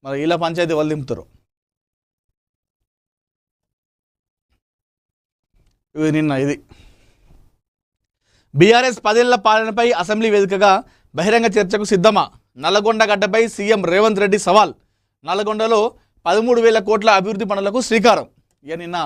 మరి ఇలా పంచాయతీ వాళ్ళు దింపుతారు. ఇది నిన్న ఇది బీఆర్ఎస్ 10 ఏళ్ల పాలనపై అసెంబ్లీ వేదికగా బహిరంగ చర్చకు సిద్ధమా? నల్లగొండ గడ్డపై సీఎం రేవంత్ రెడ్డి సవాల్. నల్లగొండలో 13,000 కోట్ల అభివృద్ధి పనులకు శ్రీకారం. ఇక నిన్న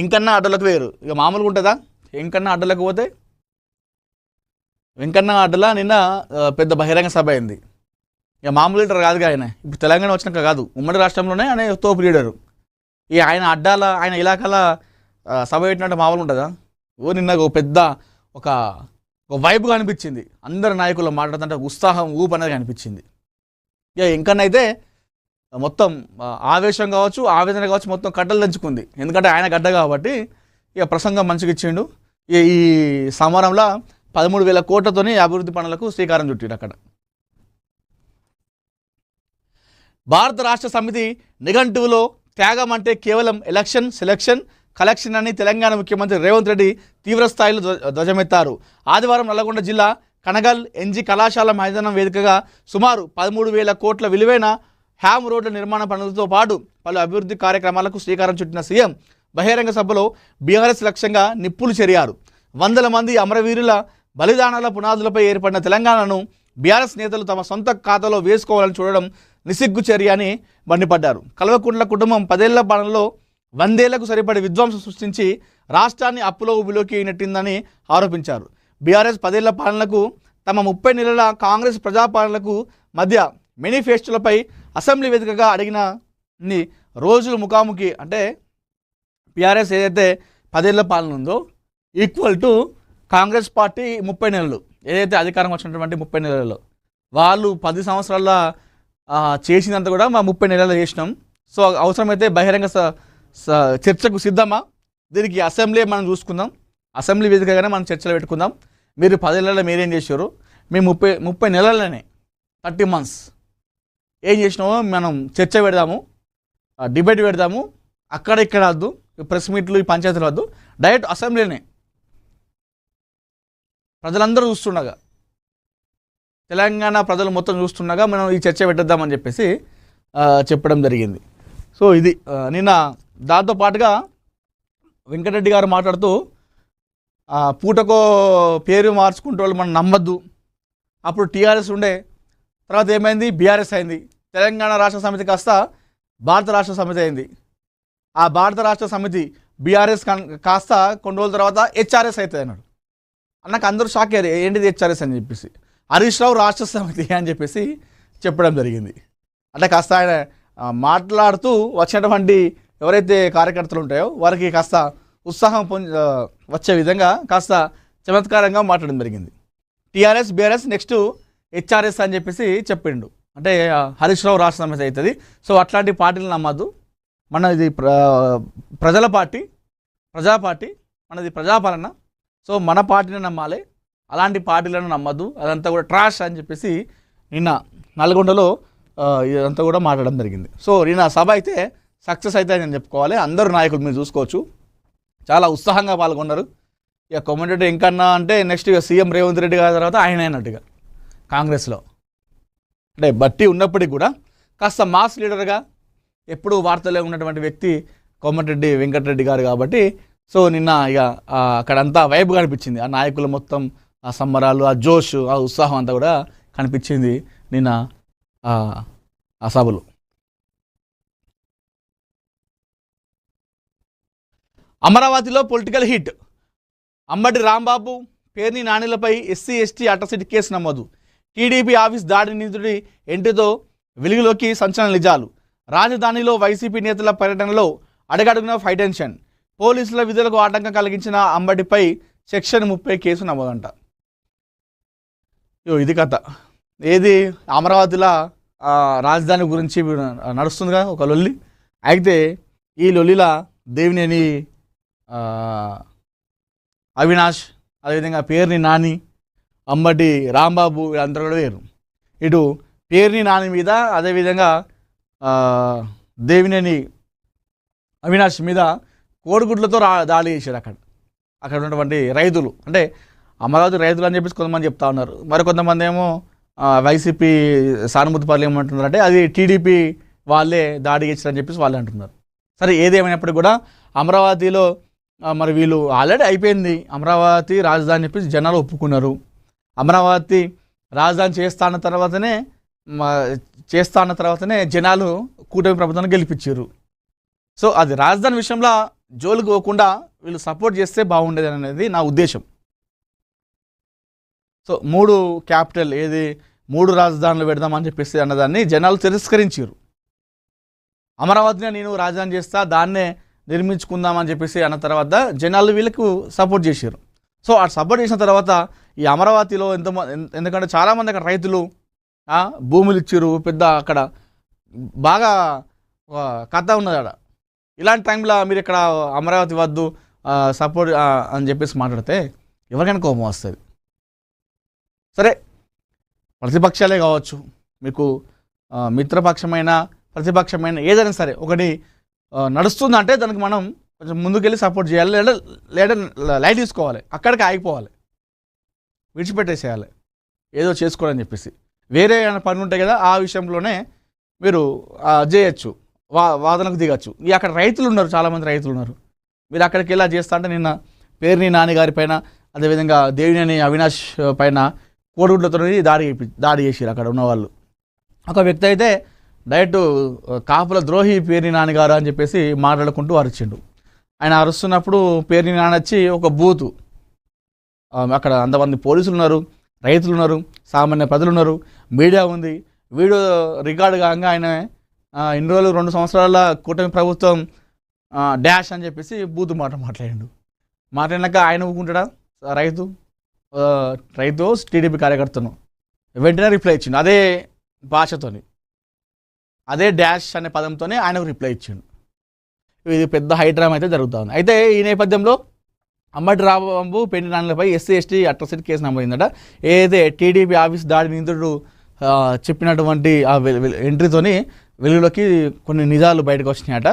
ఇంకన్నా అడ్డలకు వేరు, ఇక మామూలుగా ఉంటుందా? ఇంకన్నా అడ్డలకు పోతే వెంకన్న అడ్డలా నిన్న పెద్ద బహిరంగ సభ అయింది. ఇక మామూలు లీడర్ కాదుగా ఆయన, ఇప్పుడు తెలంగాణ వచ్చినాక కాదు, ఉమ్మడి రాష్ట్రంలోనే ఆయన తోపు లీడరు. ఇక ఆయన అడ్డాల ఆయన ఇలాకాల సభ పెట్టినట్టు మామూలు ఉంటుందా? నిన్న పెద్ద ఒక వైబ్గా అనిపించింది. అందరు నాయకులు మాట్లాడుతుంటే ఉత్సాహం ఊపు అనేది కనిపించింది. ఇక ఇంకనైతే మొత్తం ఆవేశం కావచ్చు, ఆవేదన కావచ్చు, మొత్తం కట్టలు దంచుకుంది. ఎందుకంటే ఆయన గడ్డ కాబట్టి ఇక ప్రసంగం మంచిగా ఇచ్చిండు. ఈ సమరంలో 13,000 కోట్లతోని అభివృద్ధి పనులకు శ్రీకారం చుట్టిండు. అక్కడ భారత రాష్ట్ర సమితి నిఘంటువులో త్యాగం అంటే కేవలం ఎలక్షన్, సెలక్షన్, కలెక్షన్ అని తెలంగాణ ముఖ్యమంత్రి రేవంత్ రెడ్డి తీవ్రస్థాయిలో ధ్వజమెత్తారు. ఆదివారం నల్లగొండ జిల్లా కనగల్ ఎన్జీ కళాశాల మైదానం వేదికగా సుమారు 13,000 కోట్ల విలువైన హ్యామ్ రోడ్ల నిర్మాణ పనులతో పాటు పలు అభివృద్ధి కార్యక్రమాలకు శ్రీకారం చుట్టిన సీఎం బహిరంగ సభలో బీఆర్ఎస్ లక్ష్యంగా నిప్పులు చెరియారు. 100 మంది అమరవీరుల బలిదానాల పునాదులపై ఏర్పడిన తెలంగాణను బీఆర్ఎస్ నేతలు తమ సొంత ఖాతాలో వేసుకోవాలని చూడడం నిసిగ్గు చర్య అని మండిపడ్డారు. కల్వకుంట్ల కుటుంబం 10 ఏళ్ల పాలనలో 100 ఏళ్లకు సరిపడే విధ్వంసం సృష్టించి రాష్ట్రాన్ని అప్పులో ఊబిలోకి నెట్టిందని ఆరోపించారు. బీఆర్ఎస్ 10 ఏళ్ల పాలనకు తమ 30 నెలల కాంగ్రెస్ ప్రజాపాలనకు మధ్య మేనిఫెస్టోలపై అసెంబ్లీ వేదికగా అడిగిన రోజులు ముఖాముఖి అంటే బీఆర్ఎస్ ఏదైతే 10 ఏళ్ల పాలన ఉందో ఈక్వల్ టు కాంగ్రెస్ పార్టీ 30 నెలలు ఏదైతే అధికారం వచ్చినటువంటి 30 నెలల్లో వాళ్ళు 10 సంవత్సరాల చేసినంత కూడా మా 30 నెలలు చేసినాం. సో అవసరమైతే బహిరంగ చర్చకు సిద్ధమా? దీనికి అసెంబ్లీ మనం చూసుకుందాం, అసెంబ్లీ వేదికగానే మనం చర్చలు పెట్టుకుందాం. మీరు 10 ఏళ్ళలో మీరేం చేశారు, మేము 30 నెలలనే 30 months ఏం చేసినామో మనం చర్చ పెడదాము, డిబేట్ పెడదాము. అక్కడ ఇక్కడ వద్దు, ప్రెస్ మీట్లు, ఈ పంచాయతీలు వద్దు, డైరెక్ట్ అసెంబ్లీనే ప్రజలందరూ చూస్తుండగా, తెలంగాణ ప్రజలు మొత్తం చూస్తుండగా మనం ఈ చర్చ పెట్టేద్దామని చెప్పేసి చెప్పడం జరిగింది. సో ఇది నిన్న దాంతోపాటుగా వెంకటరెడ్డి గారు మాట్లాడుతూ పూటకో పేరు మార్చుకుంటే వాళ్ళు మనం నమ్మద్దు. అప్పుడు టీఆర్ఎస్ ఉండే, తర్వాత ఏమైంది, బీఆర్ఎస్ అయింది. తెలంగాణ రాష్ట్ర సమితి కాస్త భారత రాష్ట్ర సమితి అయింది. ఆ భారత రాష్ట్ర సమితి బీఆర్ఎస్ కాస్త కొన్ని రోజుల తర్వాత హెచ్ఆర్ఎస్ అవుతుంది అన్నాడు. నాకు అందరూ షాక్ అయ్యారు, ఏంటిది హెచ్ఆర్ఎస్ అని చెప్పేసి. హరీష్ రావు రాష్ట్ర సమితి అని చెప్పేసి చెప్పడం జరిగింది. అంటే కాస్త ఆయన మాట్లాడుతూ వచ్చినటువంటి ఎవరైతే కార్యకర్తలు ఉంటాయో వారికి కాస్త ఉత్సాహం వచ్చే విధంగా కాస్త చమత్కారంగా మాట్లాడడం జరిగింది. టీఆర్ఎస్ బీఆర్ఎస్ నెక్స్ట్ హెచ్ఆర్ఎస్ అని చెప్పేసి చెప్పిండు. అంటే హరీష్ రావు రాష్ట్ర సమితి అవుతుంది. సో అట్లాంటి పార్టీలు నమ్మద్దు. మన ఇది ప్రజల పార్టీ, ప్రజా పార్టీ, మనది ప్రజాపాలన. సో మన పార్టీని నమ్మాలి, అలాంటి పార్టీలను నమ్మద్దు, అదంతా కూడా ట్రాష్ అని చెప్పేసి నిన్న నల్గొండలో ఇదంతా కూడా మాట్లాడడం జరిగింది. సో నిన్న సభ అయితే సక్సెస్ అయితే అని చెప్పుకోవాలి. అందరూ నాయకులు మీరు చూసుకోవచ్చు చాలా ఉత్సాహంగా పాల్గొన్నారు. ఇక కొమ్మరెడ్డి ఇంకన్నా అంటే నెక్స్ట్ ఇక సీఎం రేవంత్ రెడ్డి గారి తర్వాత ఆయన అయినట్టుగా కాంగ్రెస్లో అంటే బట్టి ఉన్నప్పటికీ కూడా కాస్త మాస్ లీడర్గా ఎప్పుడూ వార్తల్లో ఉన్నటువంటి వ్యక్తి కొమ్మరెడ్డి వెంకటరెడ్డి గారు కాబట్టి సో నిన్న ఇక అక్కడంతా వైబ్ కనిపించింది. ఆ నాయకులు మొత్తం ఆ సంబరాలు, ఆ జోష్, ఆ ఉత్సాహం అంతా కూడా కనిపించింది నిన్న ఆ సభలో. అమరావతిలో పొలిటికల్ హిట్. అంబటి రాంబాబు, పేర్ని నానిలపై ఎస్సీ ఎస్టీ అట్రాసిటీ కేసు నమోదు. టీడీపీ ఆఫీస్ దాడి నిందితుడి ఎంటితో వెలుగులోకి సంచలన నిజాలు. రాజధానిలో వైసీపీ నేతల పర్యటనలో అడుగడుగున ఫైట్ టెన్షన్. పోలీసుల విధులకు ఆటంకం కలిగించిన అంబటిపై సెక్షన్ 30 కేసు నమోదంట. ఇది కథ. ఏది అమరావతిలో రాజధాని గురించి నడుస్తుందిగా ఒక లొల్లి. అయితే ఈ లొల్లిలా దేవినేని అవినాష్, అదేవిధంగా పేర్ని నాని, అంబటి రాంబాబు వీళ్ళందరూ కూడా వేరు. ఇటు పేర్ని నాని మీద, అదేవిధంగా దేవినేని అవినాష్ మీద కోడిగుడ్లతో దాడి చేశారు. అక్కడ ఉన్నటువంటి రైతులు, అంటే అమరావతి రైతులు అని చెప్పేసి కొంతమంది చెప్తా ఉన్నారు, మరి కొంతమంది ఏమో వైసీపీ సానుభూతి పనులు ఏమంటున్నారంటే అది టీడీపీ వాళ్ళే దాడి చేశారని చెప్పేసి వాళ్ళే అంటున్నారు. సరే ఏదేమైనప్పటికీ కూడా అమరావతిలో మరి వీళ్ళు ఆల్రెడీ అయిపోయింది అమరావతి రాజధాని చెప్పేసి జనాలు ఒప్పుకున్నారు. అమరావతి రాజధాని చేస్తా అన్న తర్వాతనే జనాలు కూటమి ప్రభుత్వాన్ని గెలిపించారు. సో అది రాజధాని విషయంలో జోలికి పోకుండా వీళ్ళు సపోర్ట్ చేస్తే బాగుండేది అనేది నా ఉద్దేశం. సో 3 క్యాపిటల్ ఏది 3 రాజధానులు పెడదామని చెప్పేసి అన్నదాన్ని జనాలు తిరస్కరించారు. అమరావతిని నేను రాజధాని చేస్తా దాన్నే నిర్మించుకుందామని చెప్పేసి అన్న తర్వాత జనాలు వీళ్ళకు సపోర్ట్ చేశారు. సో ఆ సపోర్ట్ చేసిన తర్వాత ఈ అమరావతిలో ఎందుకంటే చాలామంది అక్కడ రైతులు భూములు ఇచ్చారు, పెద్ద అక్కడ బాగా కథ ఉన్నది. అక్కడ ఇలాంటి టైంలో మీరు ఇక్కడ అమరావతి వద్దు సపోర్ట్ అని చెప్పేసి మాట్లాడితే ఎవరికైనా కోపం వస్తుంది. సరే ప్రతిపక్షాలే కావచ్చు, మీకు మిత్రపక్షమైన ప్రతిపక్షమైన ఏదైనా సరే ఒకటి నడుస్తుందంటే దానికి మనం కొంచెం ముందుకెళ్ళి సపోర్ట్ చేయాలి, లేదా లైట్ తీసుకోవాలి, అక్కడికి ఆగిపోవాలి, విడిచిపెట్టేసేయాలి ఏదో చేసుకోవాలని చెప్పేసి. వేరే ఏమైనా పనులు ఉంటాయి కదా ఆ విషయంలోనే మీరు చేయొచ్చు, వాదనకు దిగచ్చు. అక్కడ రైతులు ఉన్నారు, చాలామంది రైతులు ఉన్నారు. మీరు అక్కడికి ఎలా చేస్తా అంటే నిన్న పేర్ని నాని గారి పైన అదేవిధంగా దేవినేని అవినాష్ పైన కోడిగుడ్లతో దాడి చేసారు అక్కడ ఉన్నవాళ్ళు. ఒక వ్యక్తి అయితే డైరెక్ట్ కాపుల ద్రోహి పేర్ని నాన్నగారు అని చెప్పేసి మాట్లాడుకుంటూ అరిచిండు. ఆయన అరుస్తున్నప్పుడు పేర్ని నాన్న వచ్చి ఒక బూతు, అక్కడ అంతమంది పోలీసులు ఉన్నారు, రైతులు ఉన్నారు, సామాన్య ప్రజలు ఉన్నారు, మీడియా ఉంది. వీడియో రికార్డు కాగా ఆయన ఇన్ని రోజులు 2 సంవత్సరాల కూటమి ప్రభుత్వం డాష్ అని చెప్పేసి బూతు మాట్లాడినాక ఆయన ఊరుకుంటాడా? రైతు టీడీపీ కార్యకర్తను వెంటనే రిప్లై ఇచ్చిండు, అదే భాషతోని, అదే డాష్ అనే పదంతోనే ఆయనకు రిప్లై ఇచ్చిండు. ఇది పెద్ద హైడ్రామా అయితే జరుగుతూ ఉంది. అయితే ఈ నేపథ్యంలో అంబటి రాంబాబు పెండి నాన్నలపై ఎస్సీ ఎస్టీ అట్రాసిటీ కేసు నమోదైందట. ఏదైతే టీడీపీ ఆఫీస్ దాడి నిందితుడు చెప్పినటువంటి ఆ ఎంట్రీతోని వెలుగులోకి కొన్ని నిజాలు బయటకు వచ్చినాయట.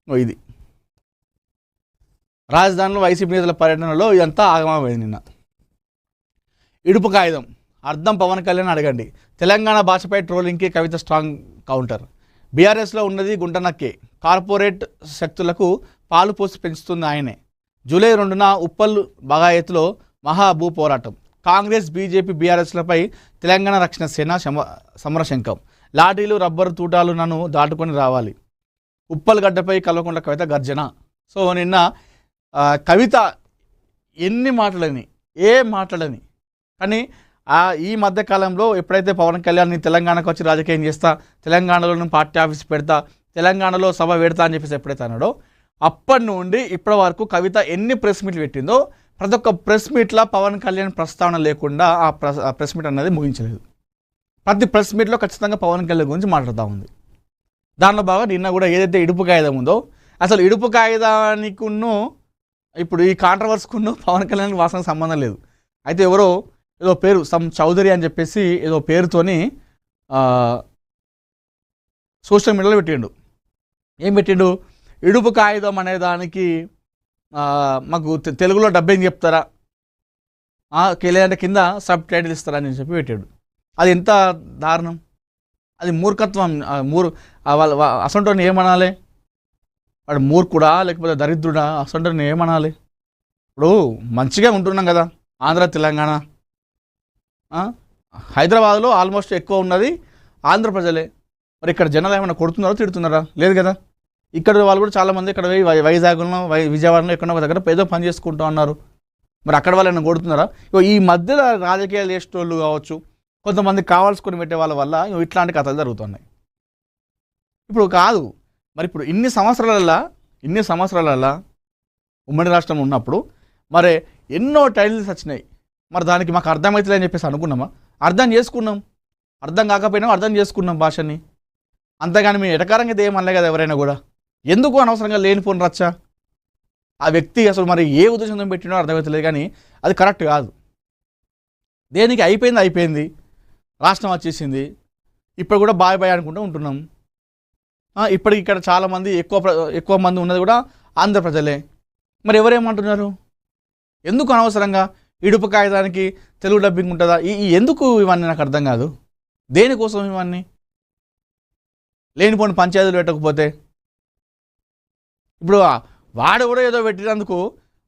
ఇది రాజధానిలో వైసీపీ నేతల పర్యటనలో ఇదంతా ఆగమమైంది. నిన్న ఇడుపు కాగితం అర్థం పవన్ కళ్యాణ్ అడగండి, తెలంగాణ భాషపై ట్రోలింగ్కి కవిత స్ట్రాంగ్ కౌంటర్. బీఆర్ఎస్లో ఉన్నది గుంటనక్కే, కార్పొరేట్ శక్తులకు పాలు పోసి పెంచుతుంది ఆయనే. జూలై 2న ఉప్పల్ బగాయత్లో మహాభూ పోరాటం. కాంగ్రెస్ బీజేపీ బీఆర్ఎస్లపై తెలంగాణ రక్షణ సేన సమరశంఖం. లాఠీలు రబ్బరు తూటాలు నన్ను దాటుకొని రావాలి. ఉప్పల్ గడ్డపై కల్వకుంట్ల కవిత గర్జన. సో నిన్న కవిత ఎన్ని మాటలని కానీ ఈ మధ్యకాలంలో ఎప్పుడైతే పవన్ కళ్యాణ్ తెలంగాణకు వచ్చి రాజకీయం చేస్తా, తెలంగాణలో పార్టీ ఆఫీస్ పెడతా, తెలంగాణలో సభ పెడతా అని చెప్పేసి ఎప్పుడైతే అన్నాడో అప్పటి నుండి ఇప్పటి వరకు కవిత ఎన్ని ప్రెస్ మీట్లు పెట్టిందో ప్రతి ఒక్క ప్రెస్ మీట్లో పవన్ కళ్యాణ్ ప్రస్తావన లేకుండా ఆ ప్రెస్ మీట్ అనేది ముగించలేదు. ప్రతి ప్రెస్ మీట్లో ఖచ్చితంగా పవన్ కళ్యాణ్ గురించి మాట్లాడుతూ ఉంది. దానిలో బాగా నిన్న కూడా ఏదైతే ఇడుపు కాగితం ఉందో, అసలు ఇడుపు కాగితానికున్ను ఇప్పుడు ఈ కాంట్రవర్సీకున్ను పవన్ కళ్యాణ్ వాసనకు సంబంధం లేదు. అయితే ఎవరో ఏదో పేరు చౌదరి అని చెప్పేసి ఏదో పేరుతోని సోషల్ మీడియాలో పెట్టిండు. ఏం పెట్టిండు? ఇడుపు కాగితం అనే దానికి మాకు తెలుగులో డబ్బింగ్ చెప్తారా, లేదంటే కింద సబ్ టైటిల్ ఇస్తారా అని చెప్పి పెట్టాడు. అది ఎంత దారుణం, అది మూర్ఖత్వం. అసంటోని ఏమనాలి? వాడు మూర్ఖుడా లేకపోతే దరిద్రుడా? అసంటోని ఏమనాలి? ఇప్పుడు మంచిగా ఉంటున్నాం కదా ఆంధ్ర తెలంగాణ, హైదరాబాద్లో ఆల్మోస్ట్ ఎక్కువ ఉన్నది ఆంధ్ర ప్రజలే. మరి ఇక్కడ జనాలు ఏమైనా కొడుతున్నారా తిడుతున్నారా? లేదు కదా. ఇక్కడ వాళ్ళు కూడా చాలామంది ఇక్కడ వైజాగ్లో విజయవాడలో ఎక్కడో ఒక దగ్గర ఏదో పని చేసుకుంటూ ఉన్నారు. మరి అక్కడ వాళ్ళు ఏమైనా కొడుతున్నారా? ఈ మధ్యలో రాజకీయాలు చేసేటోళ్ళు కావచ్చు, కొంతమంది కావాల్సుకొని పెట్టే వాళ్ళ వల్ల ఇట్లాంటి కథలు జరుగుతున్నాయి. ఇప్పుడు కాదు మరి ఇప్పుడు ఇన్ని సంవత్సరాలల్లా ఉమ్మడి రాష్ట్రం ఉన్నప్పుడు మరి ఎన్నో టైటిల్స్ వచ్చినాయి. మరి దానికి మాకు అర్థమవుతుంది అని చెప్పేసి అనుకున్నామా? అర్థం చేసుకున్నాం, అర్థం కాకపోయినా అర్థం చేసుకున్నాం భాషని. అంతేగాని మేము ఎటకారంగా ఇది ఏమనలే కదా ఎవరైనా కూడా. ఎందుకు అనవసరంగా లేనిపోని రచ్చ? ఆ వ్యక్తి అసలు మరి ఏ ఉద్దేశంతో పెట్టినో అర్థమవుతలేదు, కానీ అది కరెక్ట్ కాదు. దేనికి అయిపోయింది, రాష్ట్రం వచ్చేసింది, ఇప్పుడు కూడా బాయ్ అనుకుంటూ ఉంటున్నాం. ఇప్పటికి ఇక్కడ చాలామంది ఎక్కువ మంది ఉన్నది కూడా ఆంధ్ర ప్రజలే. మరి ఎవరేమంటున్నారు? ఎందుకు అనవసరంగా ఇడుపు కాగితానికి తెలుగు డబ్బింగ్ ఉంటుందా? ఎందుకు ఇవన్నీ నాకు అర్థం కాదు. దేనికోసం ఇవన్నీ? లేనిపోని పంచాయతీలు పెట్టకపోతే ఇప్పుడు వాడు కూడా ఏదో పెట్టినందుకు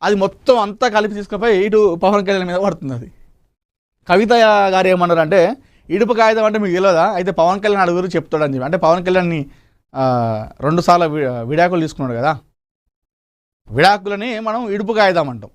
అది మొత్తం అంతా కలిపి తీసుకుపోయి ఇటు పవన్ కళ్యాణ్ మీద పడుతుంది. అది కవిత గారు ఏమన్నారు అంటే, ఇడుపు కాగితం అంటే మీకు తెలియదా, అయితే పవన్ కళ్యాణ్ అడుగురు చెప్తాడని చెప్పి. అంటే పవన్ కళ్యాణ్ని 2 సార్లు విడాకులు తీసుకున్నాడు కదా, విడాకులని మనం ఇడుపు కాగితం అంటాం.